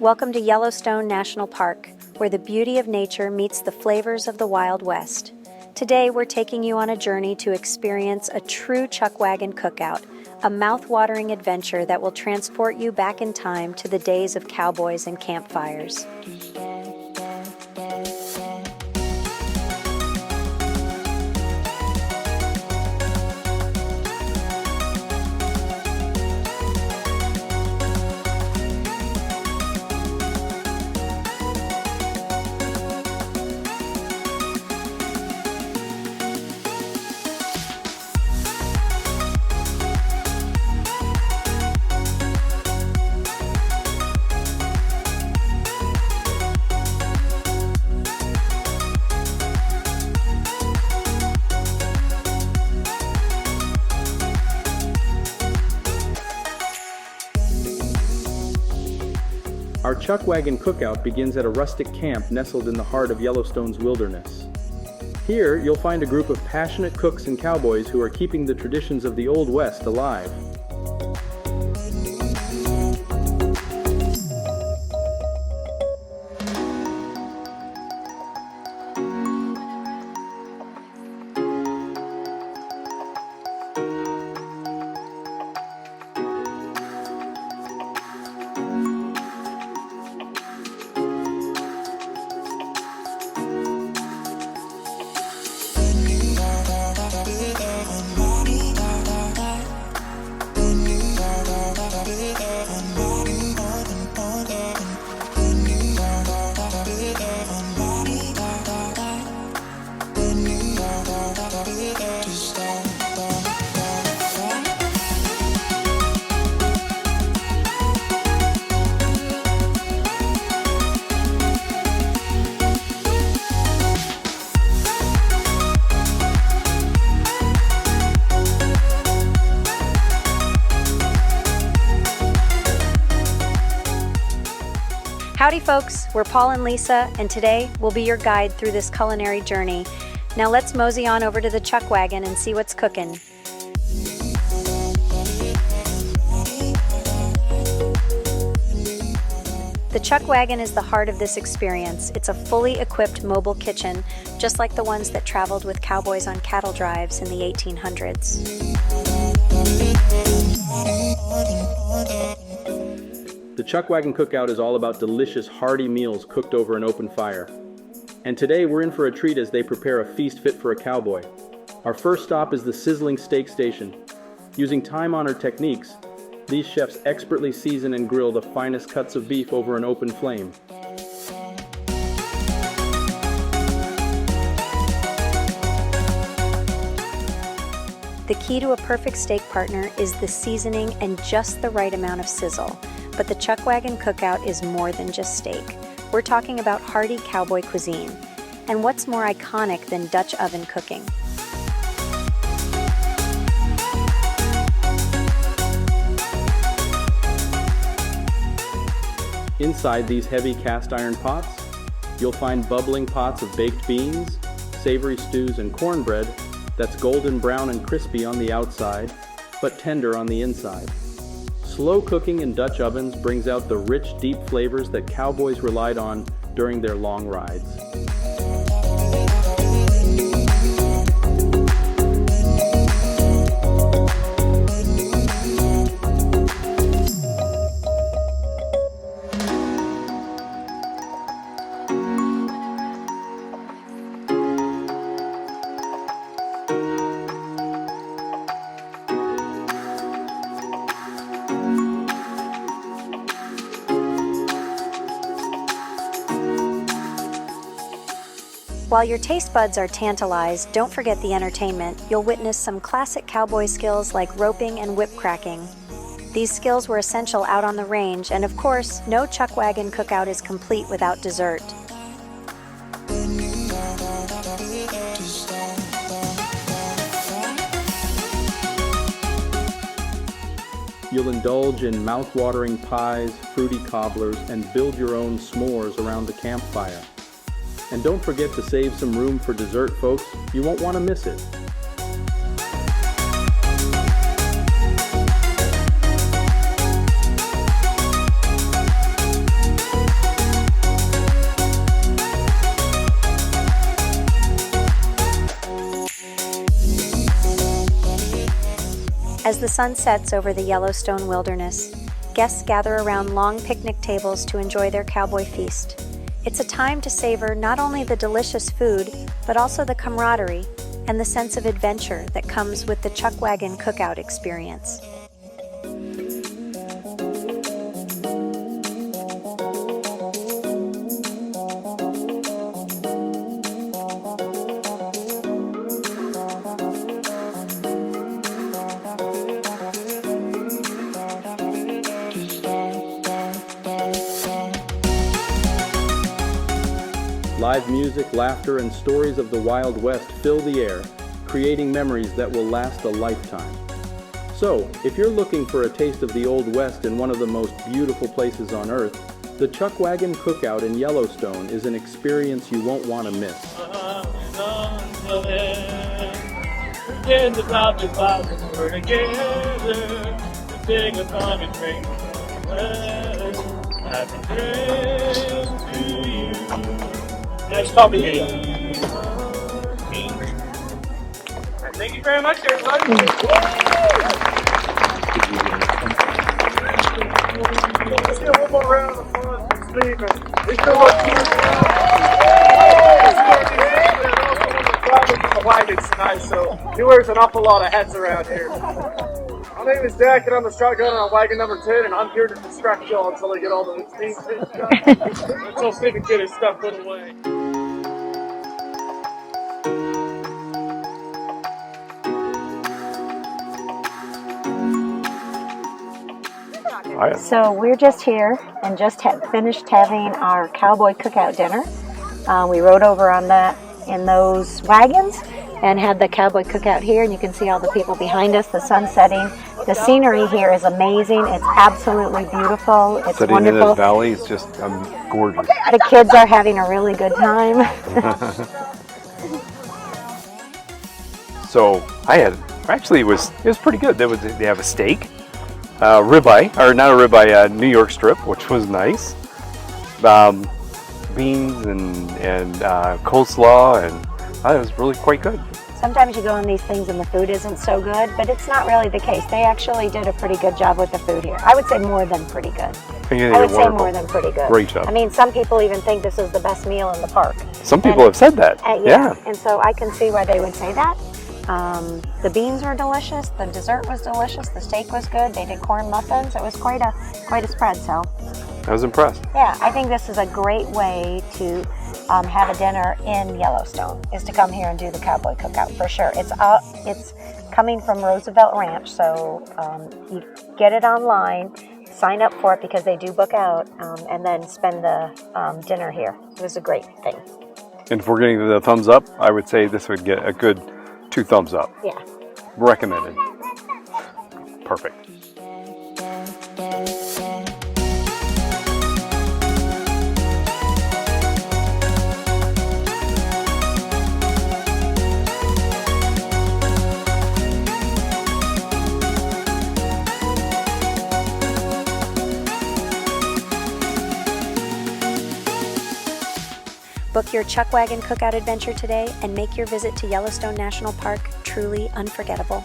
Welcome to Yellowstone National Park, where the beauty of nature meets the flavors of the Wild West. Today, we're taking you on a journey to experience a true Chuckwagon cookout, a mouth-watering adventure that will transport you back in time to the days of cowboys and campfires. Our Chuckwagon Cookout begins at a rustic camp nestled in the heart of Yellowstone's wilderness. Here, you'll find a group of passionate cooks and cowboys who are keeping the traditions of the Old West alive. Howdy folks, we're Paul and Lisa, and today we'll be your guide through this culinary journey. Now let's mosey on over to the Chuckwagon and see what's cooking. The Chuckwagon is the heart of this experience. It's a fully equipped mobile kitchen, just like the ones that traveled with cowboys on cattle drives in the 1800s. The Chuckwagon Cookout is all about delicious, hearty meals cooked over an open fire. And today we're in for a treat as they prepare a feast fit for a cowboy. Our first stop is the sizzling steak station. Using time-honored techniques, these chefs expertly season and grill the finest cuts of beef over an open flame. The key to a perfect steak partner is the seasoning and just the right amount of sizzle. But the Chuckwagon Cookout is more than just steak. We're talking about hearty cowboy cuisine. And what's more iconic than Dutch oven cooking? Inside these heavy cast iron pots, you'll find bubbling pots of baked beans, savory stews, and cornbread that's golden brown and crispy on the outside, but tender on the inside. Slow cooking in Dutch ovens brings out the rich, deep flavors that cowboys relied on during their long rides. While your taste buds are tantalized, don't forget the entertainment. You'll witness some classic cowboy skills like roping and whip cracking. These skills were essential out on the range, and of course, no Chuckwagon cookout is complete without dessert. You'll indulge in mouth-watering pies, fruity cobblers, and build your own s'mores around the campfire. And don't forget to save some room for dessert, folks. You won't want to miss it. As the sun sets over the Yellowstone wilderness, guests gather around long picnic tables to enjoy their cowboy feast. It's a time to savor not only the delicious food, but also the camaraderie and the sense of adventure that comes with the Chuckwagon Cookout experience. Live music, laughter, and stories of the Wild West fill the air, creating memories that will last a lifetime. So, if you're looking for a taste of the Old West in one of the most beautiful places on earth, the Chuckwagon Cookout in Yellowstone is an experience you won't want to miss. Nice talking to you. Thank you very much, everybody. Let's get one more round of fun for Steve. We still got the wagons tonight, so he wears an awful lot of hats around here. My name is Dak, and I'm the shotgunner on wagon number 10, and I'm here to distract y'all until they get all the things finished up. Until Steve can get his stuff put away. So we're just here and just finished having our Cowboy Cookout dinner. We rode over on that in those wagons and had the Cowboy Cookout here, and you can see all the people behind us, the sun setting. The scenery here is amazing. It's absolutely beautiful. It's Sitting wonderful. in this valley is just gorgeous. The kids are having a really good time. So it was pretty good. They have a steak, ribeye, or not a ribeye, New York strip, which was nice. Beans and coleslaw, and it was really quite good. Sometimes you go on these things and the food isn't so good, but it's not really the case. They actually did a pretty good job with the food here. I would say more than pretty good. I would say more than pretty good. Great job. I mean, some people even think this is the best meal in the park. Some people have said that. Yeah. And so I can see why they would say that. The beans were delicious. The dessert was delicious. The steak was good. They did corn muffins. It was quite a spread. So I was impressed. yeah, I think this is a great way to have a dinner in Yellowstone, is to come here and do the Cowboy Cookout for sure. It's coming from Roosevelt Ranch, so you get it online, sign up for it because they do book out, and then spend the dinner here. It was a great thing. And if we're getting the thumbs up, I would say this would get a good 2 thumbs up. Yeah. Recommended. Perfect. Book your Chuckwagon Cookout adventure today and make your visit to Yellowstone National Park truly unforgettable.